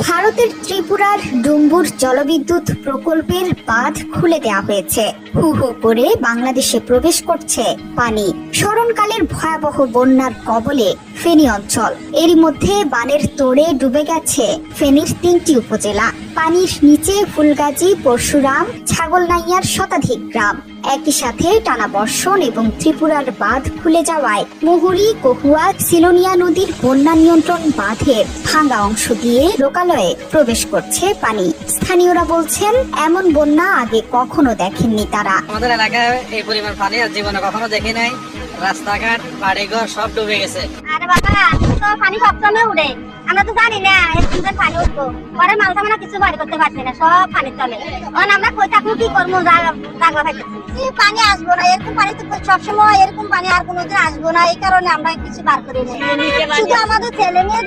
ভারতের ত্রিপুরার ডুম্বুর জলবিদ্যুৎ প্রকল্পের বাঁধ খুলে দেওয়া হয়েছে। হু হু করে বাংলাদেশে প্রবেশ করছে পানি। স্মরণকালের ভয়াবহ বন্যার কবলে ফেনী অঞ্চল। এরই মধ্যে বানের তোড়ে ডুবে গেছে ফেনীর ৩টি উপজেলা। পানির নিচে ফুলগাজী, পরশুরাম, ছাগলনাইয়ার শতাধিক গ্রাম। একই সাথে টানা বর্ষণ এবং ত্রিপুরার বাঁধ খুলে যাওয়ায় মুহুরী, কহুয়া, সিলোনিয়া নদীর বন্যা নিয়ন্ত্রণ বাঁধের ভাঙা অংশ দিয়ে লোকালয়ে প্রবেশ করছে পানি। স্থানীয়রা বলছেন, এমন বন্যা আগে কখনো দেখেননি তারা। আমাদের এলাকায় এই পরিমাণ পানি আর জীবনে কখনো দেখি নাই। রাস্তাঘাট, বাড়িঘর সব ডুবে গেছে। আরে বাবা, তো পানি সবসময় উঠে, আমরা তো জানি না এরকম পানি উঠবো। পরে মালটা আমরা কিছু বাড়ি করতে পারছি না, সব পানি চলে। এখন আমরা কই থাকবো, কি করবো, জাগা থাকতেছি। পানি আসবো না, এরকম পানি তো সবসময় এরকম পানি আর কোনোদিন আসবো না। এই কারণে আমরা কিছু বার করি না, শুধু আমাদের ছেলে মেয়ে